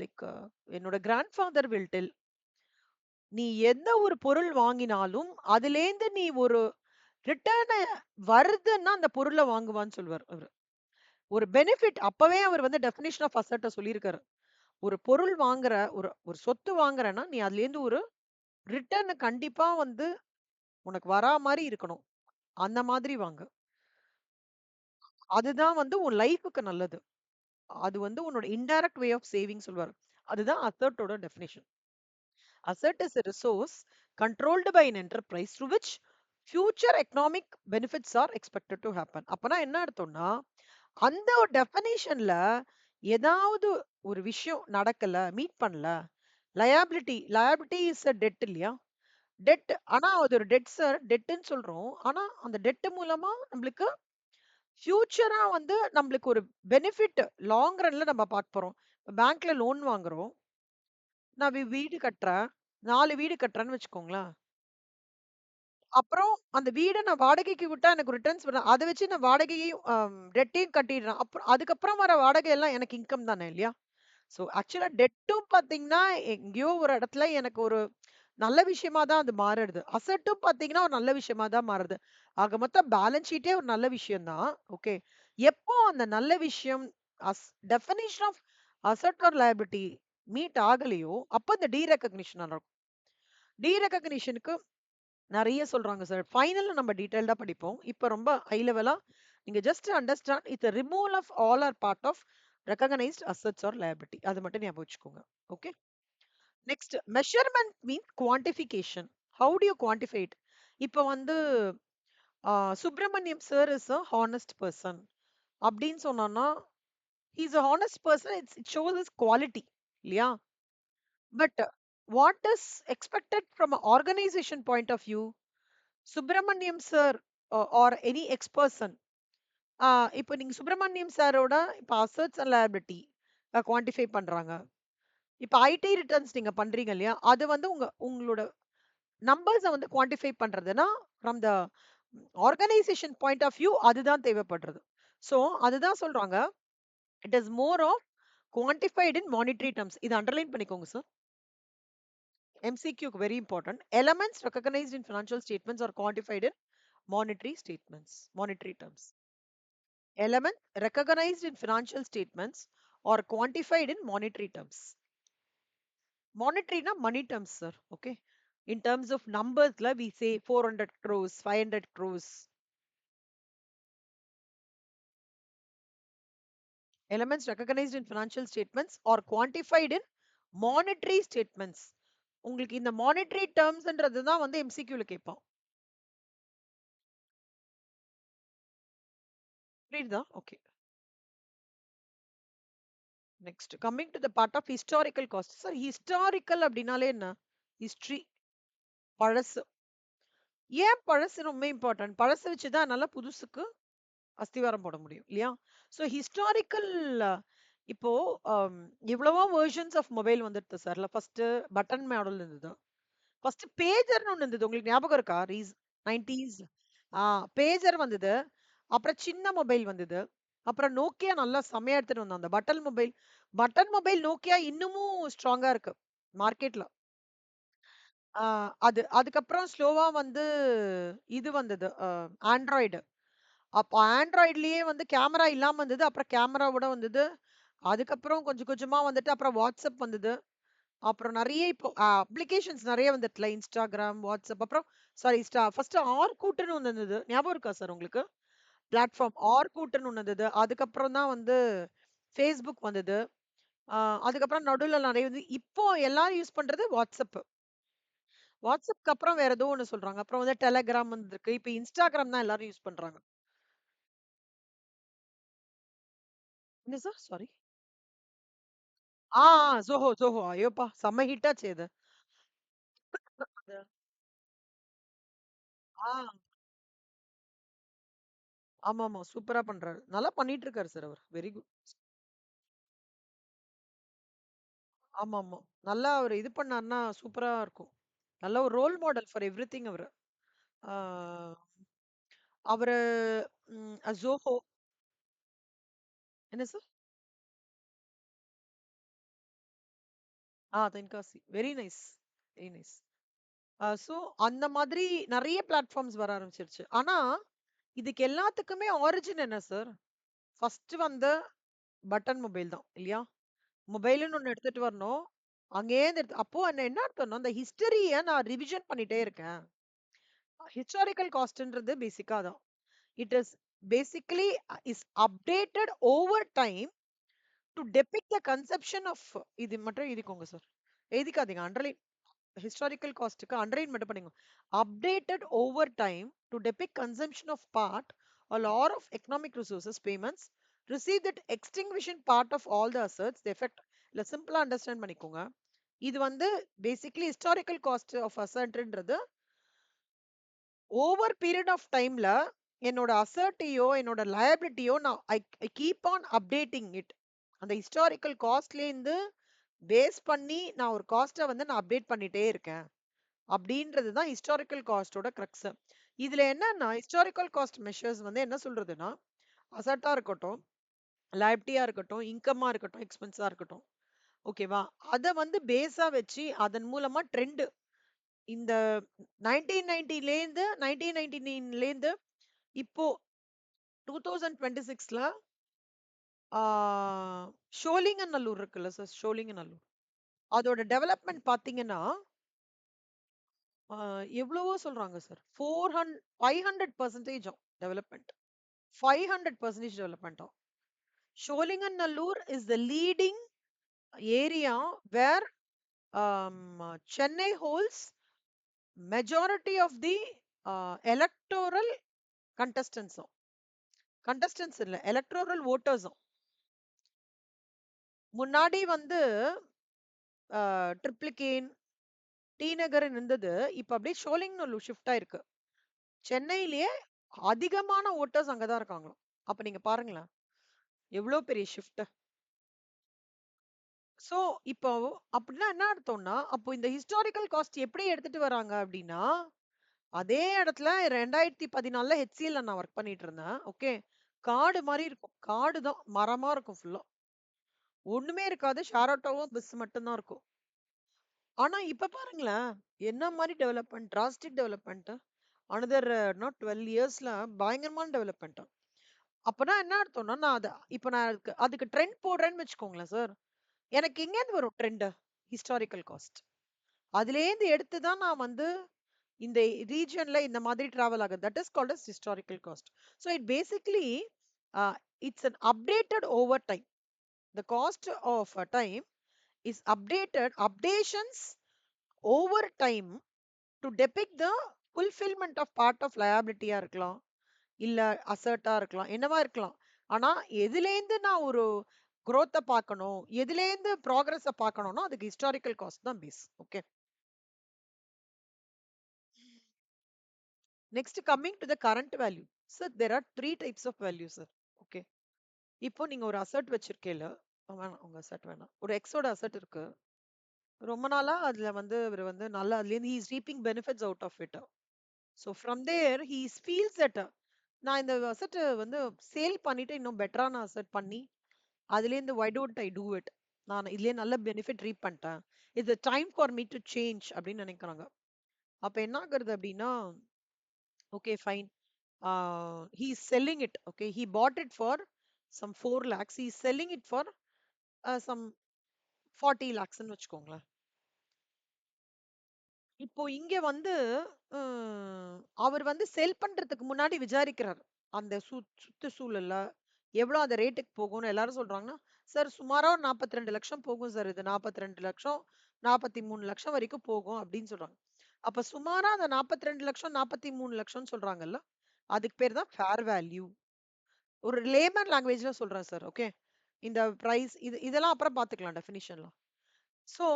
லைக் என்னோட கிராண்ட்ஃபாதர் வில் டெல், "நீ எந்த ஒரு பொருள் வாங்கினாலும், அதிலேருந்து நீ ஒரு ரிட்டர்ன் வருதுன்னா அந்த பொருள வாங்குவான்னு" சொல்லுவாரு அவரு. ஒரு பெனிஃபிட் அப்பவே அவர் வந்து டெஃபினிஷன் ஆஃப் அசெட்ட சொல்லியிருக்காரு. ஒரு பொருள் வாங்குற, ஒரு ஒரு சொத்து வாங்குறன்னா, நீ அதுலேருந்து ஒரு ரிட்டர்ன் கண்டிப்பா வந்து உனக்கு வரா மாரி இருக்கணும். அந்த மாதிரி வாங்கு. அதுதான் வந்து உன் லைஃப்க்கு நல்லது. அது வந்து உன்னோட இன்டைரக்ட் வே ஆஃப் சேவிங் சொல்லுவாரு. அதுதான் அசெட்டோட definition. Asset is a resource controlled by an enterprise through which future economic benefits are expected to happen. அப்பனா என்ன அர்த்தம்னா, அந்த ஒரு டெஃபனிஷன்ல ஏதாவது ஒரு விஷயம் நடக்கல, மீட் பண்ணல. லயபிலிட்டி இஸ் அ டெட் இல்லையா? டெட் ஆனா அது ஒரு டெட்ன்னு சொல்றோம். ஆனா அந்த டெட் மூலமா நம்மளுக்கு ஃபியூச்சரா வந்து நம்மளுக்கு ஒரு பெனிஃபிட் லாங் ரன்ல நம்ம பார்க்க போறோம். பேங்க்ல லோன் வாங்குறோம். நான் வீடு கட்டுறேன். 4 வீடு கட்டுறேன்னு வச்சுக்கோங்களேன். அப்புறம் அந்த வீட நான் வாடகைக்கு விட்டா எனக்கு ரிட்டர்ன்ஸ் வரும். அத வச்சு நான் வாடகையையும் ரெட்டையும் கட்டிடுறேன். அப்புறம் அதுக்கப்புறம் வர வாடகை எல்லாம் எனக்கு இன்கம் தானே இல்லையா? ஸோ ஆக்சுவலா டெட்டும் பார்த்தீங்கன்னா, எங்கேயோ ஒரு இடத்துல எனக்கு ஒரு நல்ல விஷயமா தான் அது மாறுது. அசெட்டும் பார்த்தீங்கன்னா, ஒரு நல்ல விஷயமா தான் மாறுது. ஆக மொத்தம் பேலன்ஸ் ஷீட்டே ஒரு நல்ல விஷயம் தான். ஓகே. எப்போ அந்த நல்ல விஷயம் as definition of asset or liability meet ஆகலையோ, அப்ப இந்த டீரெகக்னிஷன் நடக்கும். டீரெகக்னிஷனுக்கு நெறைய சொல்றாங்க சார். ஃபைனல்ல நம்ம டீட்டெயில்டா படிப்போம். இப்ப ரொம்ப ஹை லெவலா நீங்க just understand it's a removal of all or part of recognised assets or liability. அது மட்டும் ஞாபகம் வச்சுக்கோங்க. Okay. Next measurement means quantification. How do you quantify it? இப்ப வந்து Subramaniam sir is a honest person அப்படின்னு சொன்னோம்னா, he is a honest person. It shows his quality இல்லையா? But what is expected from a organisation point of view? Subramaniam sir or any ex person இப்போ நீங்க சுப்பிரமணியம் சாரோட இப்போ assets and liability quantify பண்றாங்க. இப்போ ID returns நீங்க பண்றீங்க இல்லையா? அது வந்து உங்களோட நம்பர்ஸை வந்து குவான்டிஃபை பண்றதுன்னா from the organisation point of view அதுதான் தேவைப்படுறது. ஸோ அதுதான் சொல்றாங்க. It is more of quantified in monetary terms. இது அண்டர்லைன் பண்ணிக்கோங்க sir. MCQ very important. Elements recognized in financial statements are quantified in monetary terms. Element recognized in financial statements or quantified in monetary terms. Monetary na money terms, sir. Okay. In terms of numbers, la, we say 400 crores, 500 crores. Elements recognized in financial statements or quantified in monetary statements. உங்களுக்கு இந்த monetary டேர்ம்ஸ்ன்றது தான் வந்து எம்சிக்யூல கேட்பான். புரியுதா? Okay. Next coming to the part of historical cost. Sir historical அப்படின்னாலே என்ன? History, பழசு. ஏன் பழசு ரொம்ப இம்பார்ட்டன்ட்? பழச வச்சு தான் என்னால புதுசுக்கு அஸ்திவாரம் போட முடியும் இல்லையா? ஸோ ஹிஸ்டாரிக்கல் இப்போ அம், எவ்வளவோ வெர்ஷன்ஸ் ஆஃப் மொபைல் வந்துடுது சார்ல. ஃபர்ஸ்ட் பட்டன் மாடல் இருந்தது. ஃபர்ஸ்ட் பேஜர்னு ஒண்ணு இருந்தது. உங்களுக்கு ஞாபகம் இருக்கா? 90s. ஆ பேஜர் வந்தது. அப்புறம் சின்ன மொபைல் வந்தது. அப்புறம் நோக்கியா நல்லா செமையா எடுத்துட்டு வந்தாங்க. அந்த பட்டன் மொபைல் நோக்கியா இன்னமும் ஸ்ட்ராங்கா இருக்கு மார்க்கெட்ல. ஆ அதுக்கப்புறம் ஸ்லோவா வந்து இது வந்தது. ஆண்ட்ராய்டு. அப்ப ஆண்ட்ராய்ட்லயே வந்து கேமரா இல்லாம வந்தது. அப்புறம் கேமராவோட வந்தது. அதுக்கப்புறம் கொஞ்சம் கொஞ்சமா வந்துட்டு அப்புறம் வாட்ஸ்அப் வந்தது. அப்புறம் நெறைய இப்போ அப்ளிகேஷன்ஸ் நெறைய வந்துட்டுல. Instagram, WhatsApp அப்புறம் சாரி ஃபர்ஸ்ட் ஆர்கூட்ன்னு ஒண்ணு இருந்தது. ஞாபகம் இருக்கா சார் உங்களுக்கு? பிளாட்ஃபார்ம் ஆர்கூட்ன்னு ஒண்ணு இருந்தது. அதுக்கப்புறம் தான் வந்து Facebook வந்தது. ஆ அதுக்கப்புறம் நடுவுல நெறைய வந்து இப்போ எல்லாரும் யூஸ் பண்றது WhatsApp. வாட்ஸ்அப்க்கு அப்புறம் வேற ஏதோ ஒண்ணு சொல்றாங்க. அப்புறம் வந்து டெலகிராம் வந்திருக்கு. இப்ப Instagram தான் எல்லாரும் யூஸ் பண்றாங்க. என்ன சார்? சாரி. ஜோஹோ. ஐயோப்பா! செம்ம ஹிட் ஆச்சே அது. அது ஆ ஆமாமா. சூப்பரா பண்றாரு. நல்லா பண்ணிட்டு இருக்காரு சார் அவரு. Very good. ஆமாமா. நல்லா அவரு இது பண்ணாருன்னா சூப்பரா இருக்கும். நல்ல ஒரு ரோல் மாடல் ஃபார் எவ்ரிதிங் அவரு. ஆ அவரு ஜோஹோ என்ன sir? Tenkasi. Very nice. Very nice. So அந்த மாதிரி நெறைய பிளாட்ஃபார்ம்ஸ் வர ஆரம்பிச்சிருச்சு. ஆனா, இதுக்கு எல்லாத்துக்குமே ஆரிஜின் என்ன சார்? ஃபர்ஸ்ட் வந்த பட்டன் மொபைல் தான் இல்லையா? மொபைல்ன்னு ஒண்ணு எடுத்துட்டு வரணும். அங்கேருந்து அப்போ என்ன அர்த்தம்னா, அந்த ஹிஸ்டரிய நான் ரிவிஷன் பண்ணிட்டே இருக்கேன். ஹிஸ்டாரிக்கல் காஸ்ட்ன்றது பேசிக்கா அதான். It is basically is updated over time to depict the conception of இது மட்டும் எழுதிக்கோங்க சார். எழுதிக்காதீங்க. அண்டர்லைன் historical காஸ்ட்க்கு அண்டர்லைன் மட்டும் பண்ணுங்க. Updated over time to depict consumption of part or all of economic resources payments receive that extinguishment part of all the assets the effect இல்ல சிம்பிளா understand பண்ணிக்கோங்க. இது வந்து பேசிக்கலி ஹிஸ்டாரிக்கல் காஸ்ட் ஆஃப் அசட்ன்றது over period of டைம்ல என்னோட அசர்ட்டையோ என்னோட லயபிலிட்டியோ நான் I keep on updating it. அந்த ஹிஸ்டாரிக்கல் காஸ்ட்லேருந்து பேஸ் பண்ணி நான் ஒரு காஸ்ட்டை வந்து நான் அப்டேட் பண்ணிட்டே இருக்கேன் அப்படின்றது தான் ஹிஸ்டாரிக்கல் காஸ்டோட க்ரக்ஸ். இதுல என்னன்னா ஹிஸ்டாரிக்கல் காஸ்ட் மெஷர்ஸ் வந்து என்ன சொல்றதுன்னா அசட்டா இருக்கட்டும், லைபிலிட்டியா இருக்கட்டும், இன்கம்மா இருக்கட்டும், எக்ஸ்பென்ஸா இருக்கட்டும், ஓகேவா? அத வந்து பேஸா வச்சு அதன் மூலமா ட்ரெண்ட் இந்த 1990லேருந்து 1999லேருந்து இப்போ 2026ல ஷோலிங்கநல்லூர் இருக்குல்ல சார், ஷோலிங்கநல்லூர் அதோட டெவலப்மெண்ட் பாத்தீங்கன்னா எவ்வளவோ சொல்றாங்க sir. 500% development. 500% development. Sholinganallur is the leading area where Chennai holds majority of the electoral contestants. Contestants இல்ல electoral voters. முன்னாடி வந்து ட்ரிப்ளிகேன் டி நகர் இருந்தது. இப்ப அப்படியே ஷோலிங்கநல்லூர் ஷிஃப்ட் ஆயிருக்கு. சென்னையிலேயே அதிகமான ஓட்டர்ஸ் அங்கதான் இருக்காங்களாம். அப்ப நீங்க பாருங்களேன் எவ்வளவு பெரிய ஷிஃப்ட். சோ இப்போ அப்படின்னா என்ன அர்த்தம்னா அப்போ இந்த ஹிஸ்டாரிக்கல் காஸ்ட் எப்படி எடுத்துட்டு வராங்க அப்படின்னா அதே இடத்துல 2014ல ஹெச்சிஎல்ல நான் ஒர்க் பண்ணிட்டு இருந்தேன். ஓகே, காடு மாதிரி இருக்கும். காடு தான் மரமா இருக்கும் ஃபுல்லா. ஒண்ணுமே இருக்காது. ஷேர் ஆட்டோவும் பஸ் மட்டும் தான் இருக்கும். ஆனா இப்ப பாருங்களேன் என்ன மாதிரி development, drastic development. Another not 12 இயர்ஸ்ல பயங்கரமான டெவலப்மெண்ட். அப்பனா என்ன அர்த்தம்னா நான் இப்ப நான் அதுக்கு ட்ரெண்ட் போடுறேன்னு வச்சுக்கோங்களேன் சார். எனக்கு எங்கேருந்து வரும் ட்ரெண்ட்? Historical cost. அதுலேருந்து எடுத்து தான் நான் வந்து இந்த ரீஜன்ல இந்த மாதிரி டிராவல் ஆகுது. That is called as historical cost. So it basically it's an updated over time. The cost of time is updated updations over time to depict the fulfilment of part of லயபிலிட்டியா இருக்கலாம், இல்ல அசர்ட்டா இருக்கலாம், என்னவா இருக்கலாம். ஆனா எதுலேருந்து நான் ஒரு growth பார்க்கணும், எதுலேருந்து ப்ராக்ரஸ பார்க்கணும்னா அதுக்கு ஹிஸ்டாரிக்கல் காஸ்ட் தான் base. Okay. Next coming to the current value. Sir there are three types of value sir. Okay. இப்போ நீங்க ஒரு அசட் வச்சிருக்கேல, வேணாம் உங்க அசட் வேணாம். ஒரு எக்ஸோட அசட் இருக்கு. ரொம்ப நாளா அதுல வந்து இவர் வந்து நல்லா அதுலேருந்து he is reaping benefits out of it. So from there he feels that நான் இந்த அசட் வந்து சேல் பண்ணிட்டு இன்னும் பெட்டரான அசட் பண்ணி அதுலேருந்து why don't I do it, நான் இதுலயே நல்ல பெனிஃபிட் ரீப் பண்ணிட்டேன், இது time for me to change அப்படின்னு நினைக்கிறாங்க. அப்ப என்ன ஆகுறது அப்படின்னா okay fine, he is selling it. Okay, he bought it for some 4 lakhs, he is selling it for some 40 lakhs ன்னு வச்சுக்கோங்களேன். இப்போ இங்க வந்து அவர் வந்து செல் பண்றதுக்கு முன்னாடி விசாரிக்கிறார் அந்த சுத்து சூழல்ல எவ்வளவு அந்த ரேட்டுக்கு போகும்னு எல்லாரும் சொல்றாங்கன்னா சார் சுமாரா 42 லட்சம் போகும் சார், இது 42 லட்சம் 43 லட்சம் வரைக்கும் போகும் அப்படின்னு சொல்றாங்க. அப்ப சுமாரா அந்த 42 லட்சம் 43 லட்சம்னு சொல்றாங்கல்ல, அதுக்கு பேர் தான் ஃபேர் வேல்யூ. ஒரு லேமன் லாங்குவேஜ்ல சொல்றேன் சார். ஓகே, இந்த பிரைஸ் இதெல்லாம் அப்புறம் பாத்துக்கலாம் டெஃபினிஷன்லாம். சோ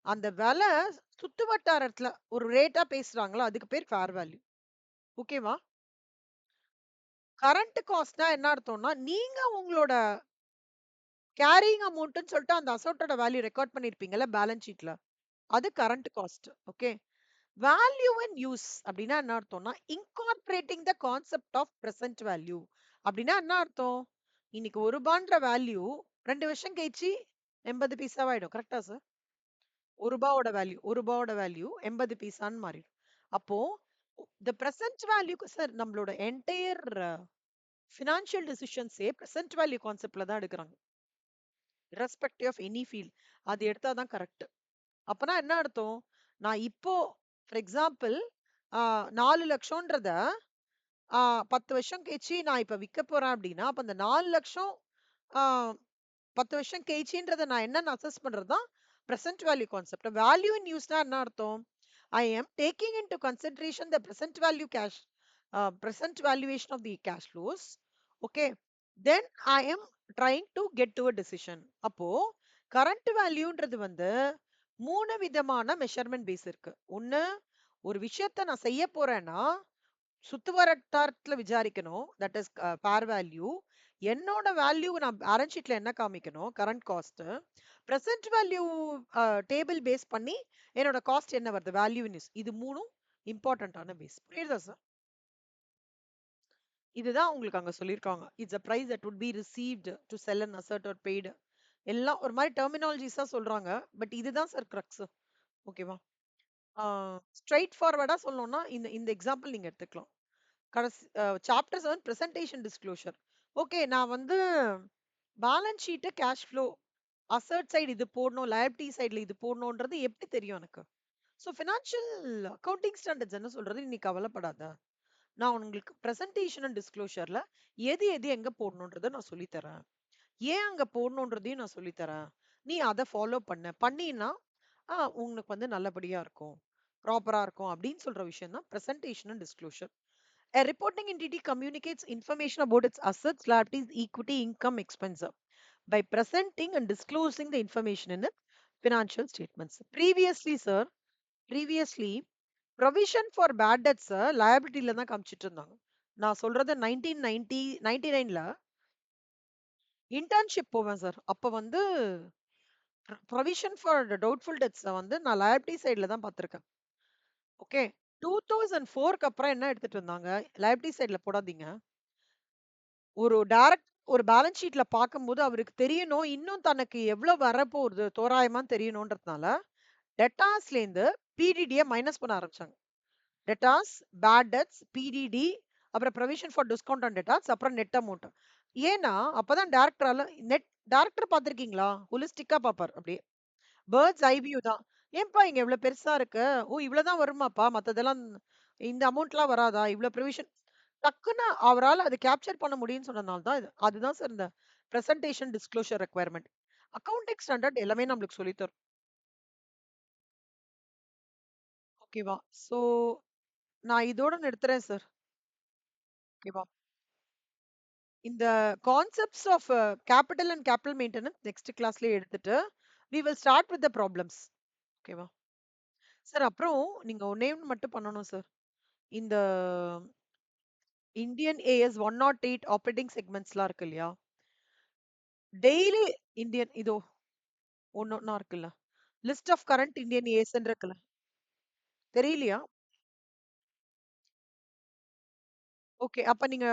அந்த விலை சுத்து வட்டாரத்துல ஒரு ரேட்டா பேசுறாங்களா அதுக்கு பேர் ஃபேர் வேல்யூ. ஓகேவா? கரண்ட் காஸ்ட்னா என்ன அர்த்தம்னா நீங்க உங்களோட கேரியிங் அமௌண்ட்னு சொல்லிட்டு அந்த அசெட்டோட வேல்யூ ரெக்கார்ட் பண்ணிருப்பீங்கல்ல பேலன்ஸ் ஷீட்ல, அது current cost. Okay. Value and use அப்படின்னா என்ன அர்த்தம்னா incorporating the concept of present value அப்படின்னா என்ன அர்த்தம் இன்னைக்கு ஒரு ரூபான்ற வேல்யூ 2 வருஷம் கழிச்சு 80 பைசாவாயிடும் கரெக்டா சார் ஒரு ரூபாவோட வேல்யூ 80 பைசான்னு மாறிடும் அப்போ த பிரசன்ட் வேல்யூக்கு சார் நம்மளோட என்டையர் ஃபினான்ஷியல் டிசிஷன்ஸே பிரசன்ட் வேல்யூ கான்செப்ட்ல தான் எடுக்கிறாங்க ரெஸ்பெக்டிவ் ஆஃப் எனி ஃபீல்ட் அது எடுத்தாதான் கரெக்ட் அப்பனா என்ன அர்த்தம் நான் இப்போ ஃபார் எக்ஸாம்பிள் 4 லட்சம்ன்றத 10 வருஷம் கழிச்சு நான் இப்ப விற்க போறேன் அப்படின்னா அப்ப அந்த 4 லட்சம் 10 வருஷம் கழிச்சுன்றத நான் என்னன்னு அசஸ் பண்றதுதான் present value concept value in யூஸ்னா என்ன அர்த்தம் I am taking into consideration the present value cash present valuation of the cash flows okay then I am trying to get to a decision அப்போ current valueன்றது வந்து 3 விதமான measurement base இருக்கு ஒண்ணு ஒரு விஷயத்த நான் செய்ய போறேன்னா சுத்து வட்டாரத்துல விசாரிக்கணும் தட் இஸ் பேர் வேல்யூ என்னோட வேல்யூ நான் பேலன்ஸ் ஷீட்ல என்ன காமிக்கணும் current cost present value table base பண்ணி என்னோட காஸ்ட் என்ன வருது வேல்யூ நியூஸ் இது மூணும் இம்பார்ட்டன்டான பேஸ் புரியுதா சார் இதுதான் உங்களுக்கு அங்க சொல்லியிருக்காங்க it's a price that would be received to sell an asset or paid எல்லாம் ஒரு மாதிரி டெர்மினாலஜிஸா சொல்றாங்க பட் இதுதான் சார் கிரக்ஸ் ஓகேவா ஸ்ட்ரைட் ஃபார்வர்டா சொல்லணும்னா இந்த இந்த எக்ஸாம்பிள் நீங்க எடுத்துக்கலாம் கடைசி சாப்டர் 7 பிரசன்டேஷன் டிஸ்க்ளோஷர் ஓகே நான் வந்து balance sheet cash flow assert side இது போடணும் லயபிலிட்டி சைடுல இது போடணுன்றது எப்படி தெரியும் எனக்கு ஸோ ஃபினான்ஷியல் அக்கௌண்டிங் ஸ்டாண்டர்ட்ஸ் என்ன சொல்றது நீ கவலைப்படாத நான் உங்களுக்கு பிரசன்டேஷன் அண்ட் டிஸ்க்ளோஷர்ல எது எது எங்க போடணுன்றதை நான் சொல்லித் தரேன் ஏன் அங்க போடணுன்றதையும் நான் சொல்லித் தரேன் நீ அதை ஃபாலோ பண்ணினா உங்களுக்கு வந்து நல்லபடியா இருக்கும் ப்ராப்பரா இருக்கும் அப்படின்னு சொல்ற விஷயம் தான் presentation and disclosure A reporting entity communicates information about its assets, liabilities, equity, income, expense by presenting and disclosing the information in its financial statements. Previously, sir, previously provision for bad debts liabilityல தான் காமிச்சிட்டு இருந்தாங்க நான் சொல்றது 1999ல internship போவேன் sir அப்ப வந்து provision for doubtful debts வந்து நான் liability சைடுல தான் பார்த்திருக்கேன் ஓகே 2004க்கு அப்புறம் என்ன எடுத்துட்டு வந்தாங்க liability சைடுல போடாதீங்க ஒரு டைரக்ட் ஒரு பேலன்ஸ் ஷீட்ல பார்க்கும்போது அவருக்கு தெரியணும் இன்னும் தனக்கு எவ்வளவு வரப்போகுது தோராயமான்னு தெரியணுன்றதுனால டெட்டாஸ்ல இருந்து பிடிடியை மைனஸ் பண்ண ஆரம்பிச்சாங்க டெட்டாஸ் பேட் டெட்ஸ் பிடிடி அப்புறம் provision for discount on debtors அப்புறம் நெட் அமௌண்ட் ஏன்னா அப்பதான் டேரக்டரால டேரக்டர் பார்த்திருக்கீங்களா ஹோலிஸ்டிக்கா பார்ப்பார் அப்படியே பேர்ட்ஸ் ஐ வியூ தான் ஏன்பா இங்க இவ்வளவு பெருசா இருக்கு ஓ இவ்வளவுதான் வருமாப்பா மத்ததெல்லாம் இந்த அமௌண்ட்லாம் வராதா இவ்வளவு ப்ரொவிஷன் டக்குன்னு அவரால அது கேப்சர் பண்ண முடியும்னு சொன்னதுனால தான் இது அதுதான் சார் இந்த presentation disclosure requirement accounting standard எல்லாமே நம்மளுக்கு சொல்லித் தரும் ஓகேவா சோ நான் இதோட நிறுத்துறேன் சார் ஓகேவா இந்த concepts of capital and capital maintenance next கிளாஸ்லயே எடுத்துட்டு we will start with the problems ஓகேவா சார் அப்புறம் நீங்க ஒன்னே ஒன்று மட்டும் பண்ணணும் சார் இந்த இந்தியன் ஏஎஸ் 108 ஆப்ரேட்டிங் செக்மெண்ட்ஸ்லாம் இருக்கு இல்லையா டெய்லி இந்தியன் இதோ ஒன்னொன்னா இருக்குல்ல list of current Indian AS இருக்குல்ல தெரியலையா ஓகே அப்ப நீங்க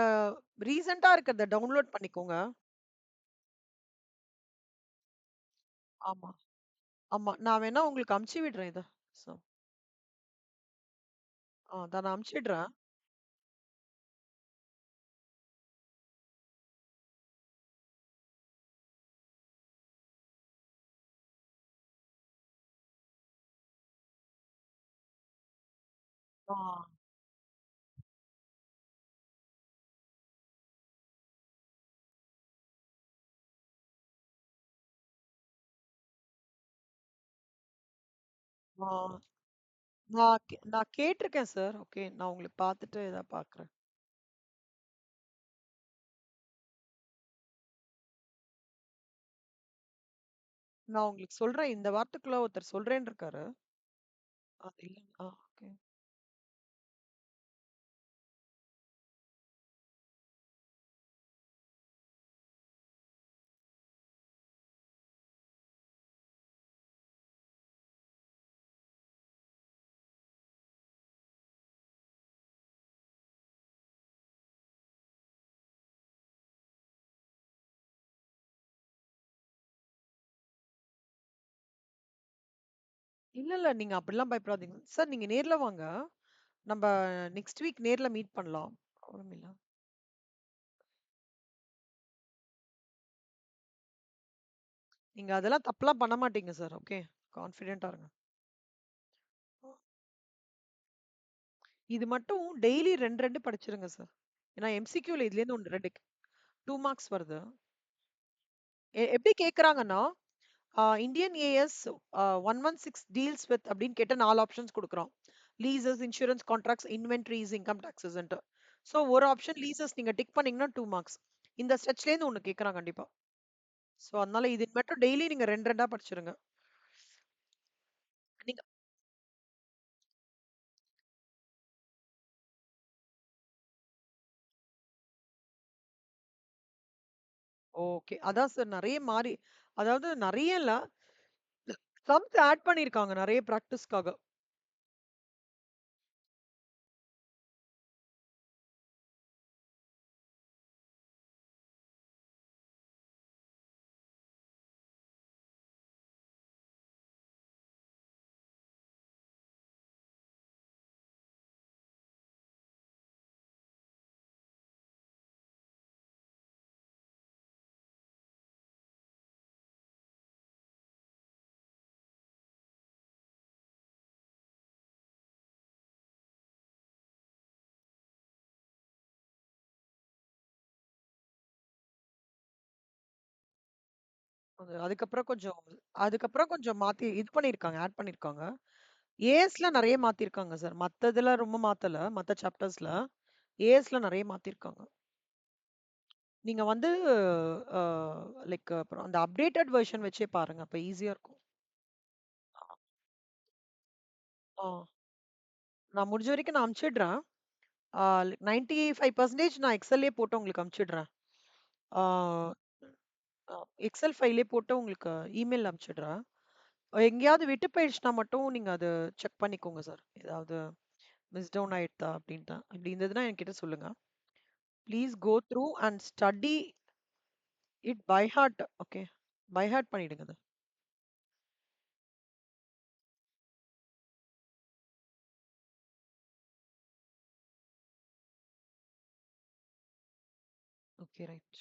ரீசெண்டா இருக்கிறத டவுன்லோட் பண்ணிக்கோங்க ஆமா ஆமா நான் வேணா உங்களுக்கு அமுச்சு விடுறேன் இத சோ அதான் நான் அமுச்சிடுறேன் ஆ, ஆ, நான் கேட்டிருக்கேன் சார் ஓகே நான் உங்களுக்கு பார்த்துட்டு இதை பாக்குறேன் நான் உங்களுக்கு சொல்றேன் இந்த வாரத்துக்குள்ள ஒருத்தர் சொல்றேன்னு இருக்காரு அது இல்ல ஓகே இல்ல, இல்ல. நீங்க அப்படிலாம் பயப்படாதீங்க. சார் நீங்க நேர்ல வாங்க. நம்ப நெக்ஸ்ட் வீக் நேர்ல மீட் பண்ணலாம். ஒண்ணுமில்ல. நீங்க அதெல்லாம் தப்புலாம் பண்ண மாட்டீங்க சார். ஓகே. கான்ஃபிடென்ட்டா இருங்க. இது மட்டும் டெய்லி 2, 2 படிச்சிருங்க சார். ஏன்னா எம்சிக்யூல இதுலேருந்து 1, 2 2 மார்க்ஸ் வருது. எப்படி கேட்கறாங்கன்னா, இந்தியன் ஏஎஸ் 116 டீல்ஸ் வித் அப்படின்னு கேட்டு 4 ஆப்ஷன்ஸ் குடுக்குறோம். Leases, insurance contracts, inventories, income டாக்ஸஸ்ன்ட்டு. ஸோ ஒரு ஆப்ஷன் லீசஸ் நீங்க டிக் பண்ணீங்கன்னா 2 மார்க்ஸ். இந்த ஸ்ட்ரெச்லேருந்து 1 கேட்கறான் கண்டிப்பா. ஸோ அதனால இது மட்டும் டெய்லி நீங்க 2, 2 படிச்சிருங்க. நீங்க ஓகே. அதான் சார் நெறைய மாறி அதாவது நெறைய இல்ல. சம்ஸ் ஆட் பண்ணியிருக்காங்க நெறைய பிராக்டிஸ்க்காக. அதுக்கப்புறம் கொஞ்சம் மாத்தி இது பண்ணியிருக்காங்க. ஆட் பண்ணியிருக்காங்க. ஏஎஸ்ல நெறைய மாத்திருக்காங்க சார். மத்ததுல ரொம்ப மாத்தல. மத்த சாப்டர்ஸ்ல. ஏஎஸ்ல நெறைய மாத்திருக்காங்க. நீங்க வந்து அ லைக் அப்புறம் அந்த அப்டேட்டட் வெர்ஷன் வச்சே பாருங்க. அப்ப ஈஸியா இருக்கும். ஆ. நான் முடிஞ்ச வரைக்கும் நான் அனுப்பிச்சிடுறேன். 95% நான் எக்ஸெல்லேயே போட்டு உங்களுக்கு அனுப்பிச்சிடுறேன். ஆ எக்ஸெல் ஃபைலே போட்டு உங்களுக்கு இமெயில் அனுப்பிச்சிடுறேன். எங்கேயாவது விட்டு போயிடுச்சுனா மட்டும் நீங்க அத செக் பண்ணிக்கோங்க சார். ஏதாவது மிஸ் டவுன் ஆயிடுதா அப்படின்ட்டு. அப்படி இருந்ததுன்னா என்கிட்ட சொல்லுங்க. Please go through and study it by heart. Okay. By heart பண்ணிடுங்க அத. Okay right.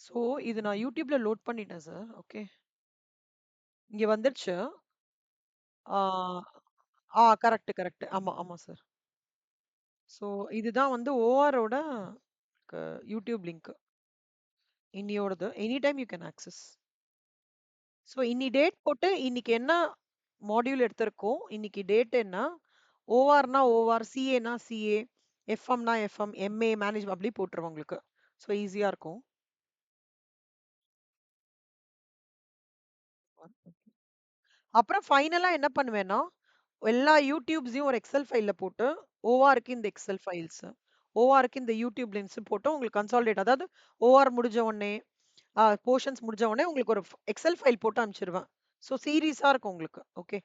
ஸோ இது நான் யூடியூப்ல லோட் பண்ணிட்டேன் சார். ஓகே. இங்க வந்துருச்சு. ஆ கரெக்ட், கரெக்ட். ஆமா, ஆமா சார். ஸோ இதுதான் வந்து ஓஆரோட யூடியூப் லிங்க். இன்னியோடது. Any time you can access. So இன்னி டேட் போட்டு இன்னைக்கு என்ன மாடியூல் எடுத்திருக்கோம், இன்னைக்கு டேட் என்ன, ஓஆர்னா ஓஆர், சிஏனா சிஏ, எஃப்எம்னா எஃப்எம், எம்ஏ மேனேஜ் அப்படி போட்டுருவோம் உங்களுக்கு. ஸோ ஈஸியா இருக்கும். அப்புறம் ஃபைனலா என்ன பண்ணுவேன்னா, எல்லா யூடியூப்ஸையும் ஒரு எக்ஸெல் ஃபைல்ல போட்டு, ஓஆருக்கு இந்த எக்ஸெல் ஃபைல்ஸ், ஓஆருக்கு இந்த யூடியூப் லிங்க்ஸ் போட்டு உங்களுக்கு கன்சாலிடேட் அதாவது ஓஆர் முடிஞ்ச உடனே, போர்ஷன்ஸ் முடிஞ்ச உடனே உங்களுக்கு ஒரு எக்ஸெல் ஃபைல் போட்டு அனுப்பிச்சிருவேன். ஸோ சீரியஸா இருக்கும் உங்களுக்கு. ஓகே.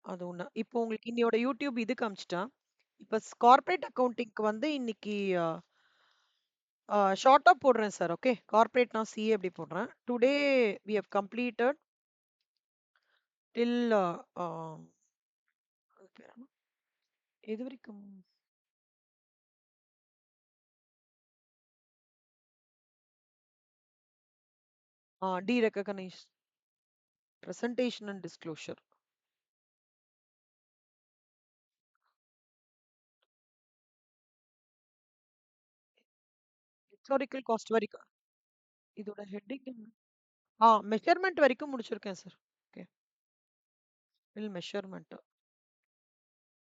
அது ஒண்ணு. இப்போ உங்களுக்கு இன்னையோட யூடியூப் இது காமிச்சுட்டேன். இப்ப கார்ப்பரேட் அக்கவுண்டிங்க்கு வந்து இன்னைக்கு ஷார்ட்டா போடுறேன் சார். ஓகே. கார்ப்பரேட்னா சிஏ அப்படி போடுறேன். Today we have completed till அது பேர் என்ன? எதுவரைக்கும்? Derecognise presentation and disclosure. Historical cost வரைக்கும். இதோட ஹெட்டிங் என்ன? மெஷர்மென்ட் வரைக்கும் முடிச்சிருக்கேன் sir. Okay. Till measurement.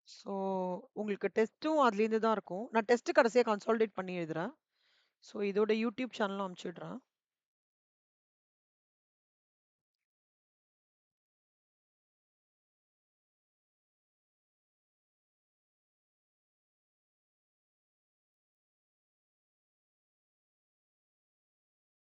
So உங்களுக்கு டெஸ்ட்டும் அதுலேருந்து தான் இருக்கும். நான் டெஸ்ட் கடைசியா கன்சாலிடேட் பண்ணி எழுதுறேன். ஸோ இதோட யூடியூப் சேனலும் அனுப்பிச்சிடுறேன்.